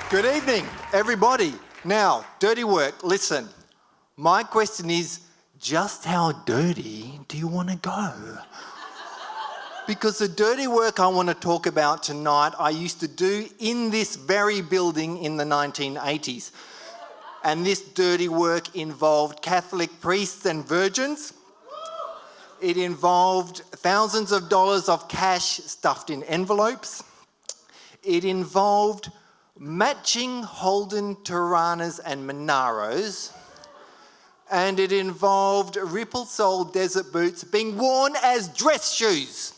Good evening, everybody. Now, dirty work, listen. My question is, just how dirty do you want to go? Because the dirty work I want to talk about tonight, I used to do in this very building in the 1980s. And this dirty work involved Catholic priests and virgins. It involved thousands of dollars of cash stuffed in envelopes. It involved matching Holden Toranas and Monaros, and it involved Ripple Sole desert boots being worn as dress shoes.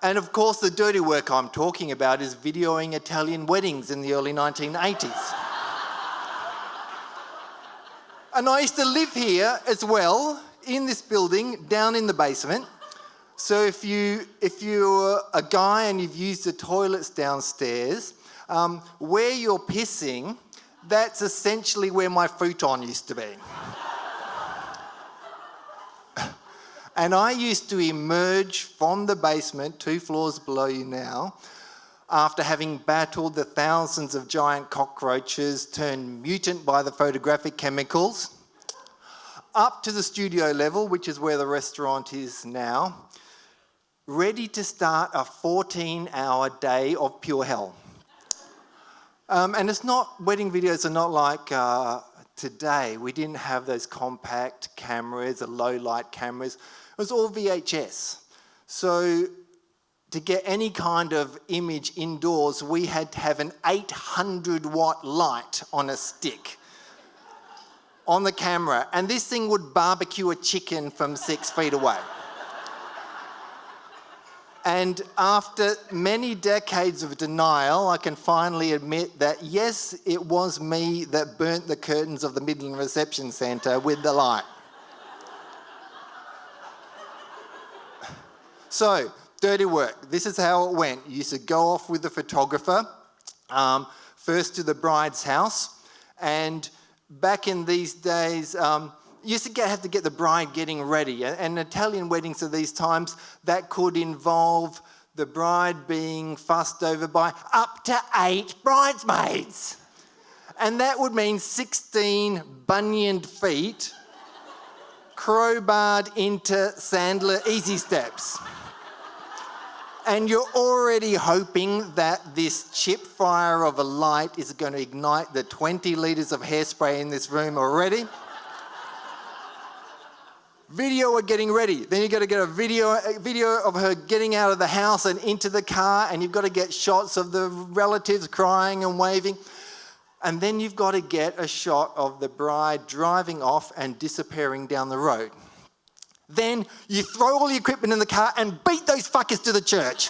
And of course, the dirty work I'm talking about is videoing Italian weddings in the early 1980s. And I used to live here as well, in this building, down in the basement. So if you're a guy and you've used the toilets downstairs, where you're pissing, that's essentially where my futon used to be. And I used to emerge from the basement, 2 floors below you now, after having battled the thousands of giant cockroaches turned mutant by the photographic chemicals, up to the studio level, which is where the restaurant is now, ready to start a 14-hour day of pure hell. And it's not, wedding videos are not like today. We didn't have those compact cameras, the low light cameras. It was all VHS. So to get any kind of image indoors, we had to have an 800-watt light on a stick on the camera. And this thing would barbecue a chicken from 6 feet away. And after many decades of denial, I can finally admit that, yes, it was me that burnt the curtains of the Midland Reception Centre with the light. So, dirty work. This is how it went. You used to go off with the photographer, first to the bride's house. And back in these days, you used to have to get the bride getting ready. And Italian weddings of these times, that could involve the bride being fussed over by up to 8 bridesmaids. And that would mean 16 bunioned feet crowbarred into Sandler Easy Steps. And you're already hoping that this chip fire of a light is going to ignite the 20 litres of hairspray in this room already. Video of getting ready. Then you've got to get a video of her getting out of the house and into the car, and you've got to get shots of the relatives crying and waving. And then you've got to get a shot of the bride driving off and disappearing down the road. Then you throw all the equipment in the car and beat those fuckers to the church.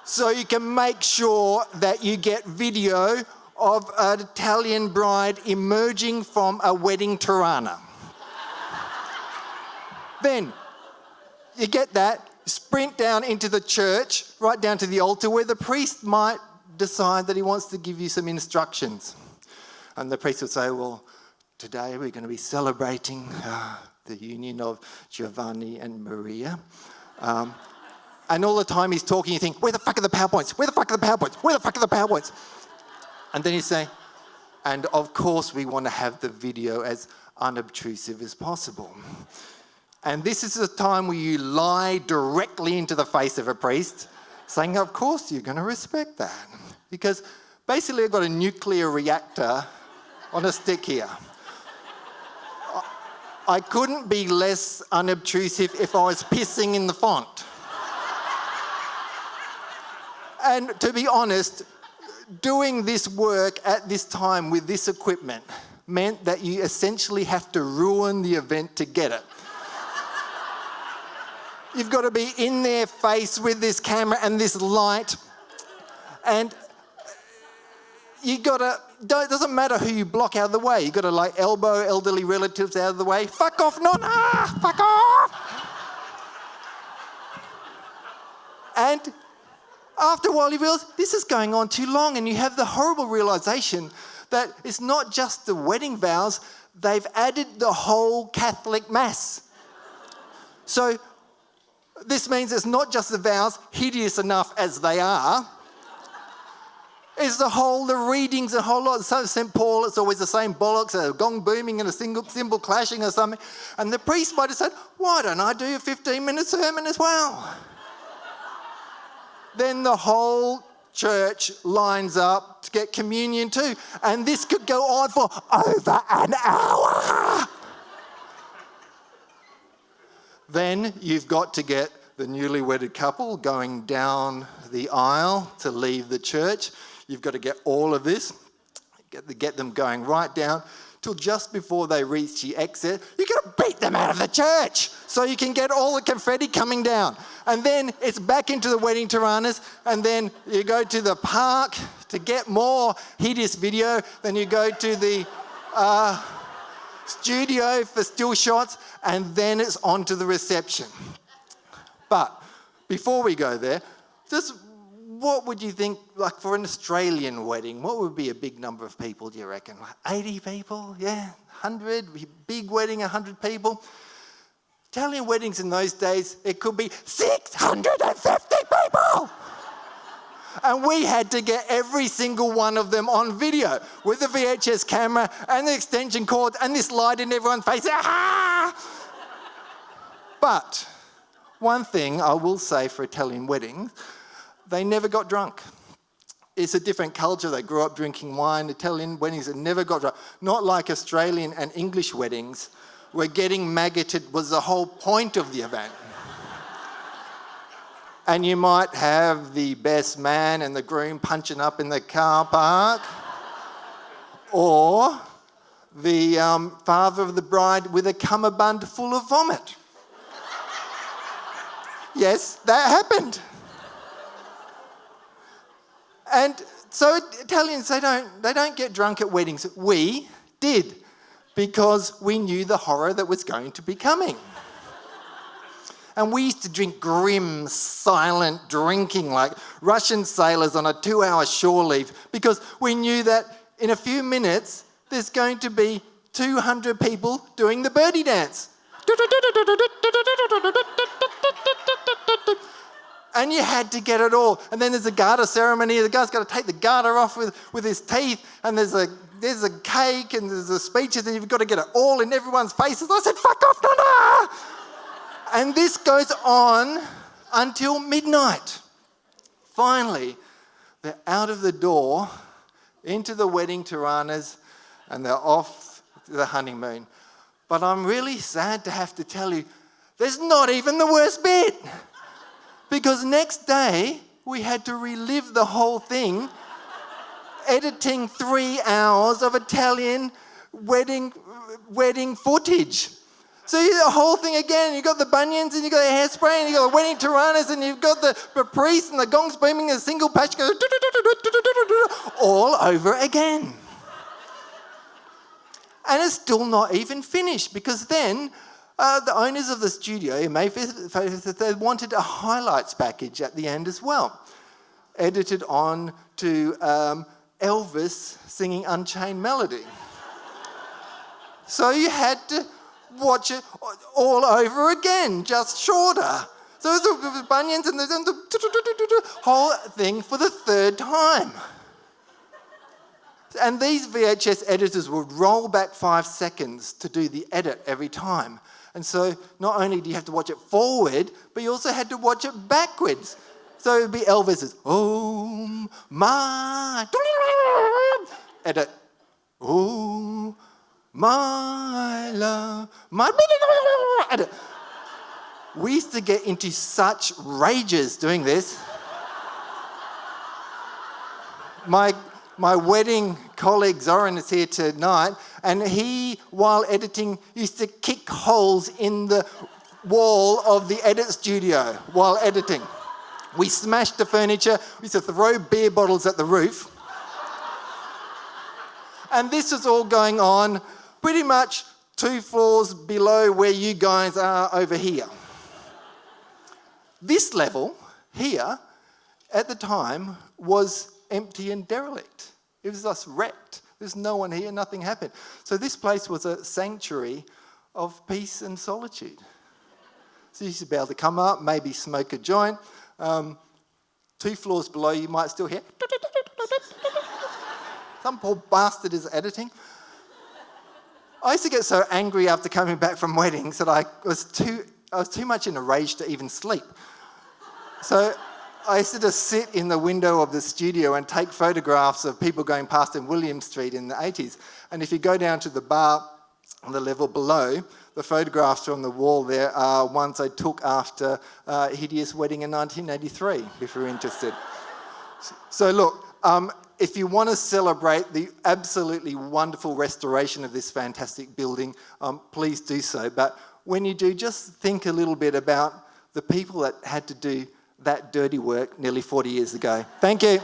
So you can make sure that you get video of an Italian bride emerging from a wedding Tirana. Then you get that, sprint down into the church, right down to the altar, where the priest might decide that he wants to give you some instructions. And the priest will say, well, today we're going to be celebrating the union of Giovanni and Maria. And all the time he's talking, you think, where the fuck are the PowerPoints? Where the fuck are the PowerPoints? Where the fuck are the PowerPoints? And then you say, and of course we want to have the video as unobtrusive as possible. And this is the time where you lie directly into the face of a priest, saying, of course you're going to respect that. Because basically I've got a nuclear reactor on a stick here. I couldn't be less unobtrusive if I was pissing in the font. And to be honest, doing this work at this time with this equipment meant that you essentially have to ruin the event to get it. You've got to be in their face with this camera and this light. And it doesn't matter who you block out of the way. You've got to like elbow elderly relatives out of the way. Fuck off, fuck off. And after a while you realise this is going on too long, and you have the horrible realisation that it's not just the wedding vows, they've added the whole Catholic Mass. So this means it's not just the vows, hideous enough as they are, it's the readings, a whole lot. So St. Paul, it's always the same bollocks, a gong booming and a cymbal clashing or something. And the priest might have said, why don't I do a 15-minute sermon as well? Then the whole church lines up to get communion too. And this could go on for over an hour. Then you've got to get the newly wedded couple going down the aisle to leave the church. You've got to get all of this, get them going right down till just before they reach the exit. You've got to beat them out of the church so you can get all the confetti coming down. And then it's back into the wedding Tiranas, and then you go to the park to get more hideous video. Then you go to the studio for still shots, and then it's on to the reception. But before we go there, just what would you think, like for an Australian wedding, what would be a big number of people, do you reckon? Like 80 people? Yeah, 100? Big wedding, 100 people? Italian weddings in those days, it could be 650 people! And we had to get every single one of them on video with the VHS camera and the extension cord and this light in everyone's face. Ah! But one thing I will say for Italian weddings, they never got drunk. It's a different culture. They grew up drinking wine. Italian weddings, they never got drunk. Not like Australian and English weddings, where getting maggoted was the whole point of the event. And you might have the best man and the groom punching up in the car park, or the father of the bride with a cummerbund full of vomit. Yes, that happened. And so Italians, they don't get drunk at weddings. We did, because we knew the horror that was going to be coming. And we used to drink grim, silent drinking like Russian sailors on a 2-hour shore leave, because we knew that in a few minutes there's going to be 200 people doing the birdie dance. And you had to get it all. And then there's a garter ceremony. The guy's got to take the garter off with his teeth. And there's a cake and there's the speeches, and you've got to get it all in everyone's faces. I said, fuck off, no! And this goes on until midnight. Finally, they're out of the door, into the wedding Tiranas, and they're off to the honeymoon. But I'm really sad to have to tell you, there's not even the worst bit. Because next day, we had to relive the whole thing, editing 3 hours of Italian wedding footage. So you do the whole thing again. You've got the bunions, and you've got the hairspray, and you've got the wedding Tiranas, and you've got the priest, and the gongs booming, and the single patch goes all over again. And it's still not even finished, because then the owners of the studio in Mayfair, they wanted a highlights package at the end as well, edited on to Elvis singing Unchained Melody. So you had to watch it all over again, just shorter. So the bunions and the whole thing for the third time. And these VHS editors would roll back 5 seconds to do the edit every time. And so not only do you have to watch it forward, but you also had to watch it backwards. So it would be Elvis's, oh my, edit, oh my love, my, edit. We used to get into such rages doing this. My wedding colleague Zoran is here tonight, and he, while editing, used to kick holes in the wall of the edit studio while editing. We smashed the furniture. We used to throw beer bottles at the roof. And this is all going on pretty much 2 floors below where you guys are over here. This level here, at the time, was empty and derelict. It was just wrecked. There's no one here, nothing happened. So this place was a sanctuary of peace and solitude. So you used to be able to come up, maybe smoke a joint. 2 floors below, you might still hear some poor bastard is editing. I used to get so angry after coming back from weddings that I was too much in a rage to even sleep. So I used to just sit in the window of the studio and take photographs of people going past in William Street in the 80s. And if you go down to the bar on the level below, the photographs on the wall there are ones I took after Hideous Wedding in 1983, if you're interested. So look, if you want to celebrate the absolutely wonderful restoration of this fantastic building, please do so. But when you do, just think a little bit about the people that had to do that dirty work nearly 40 years ago. Thank you.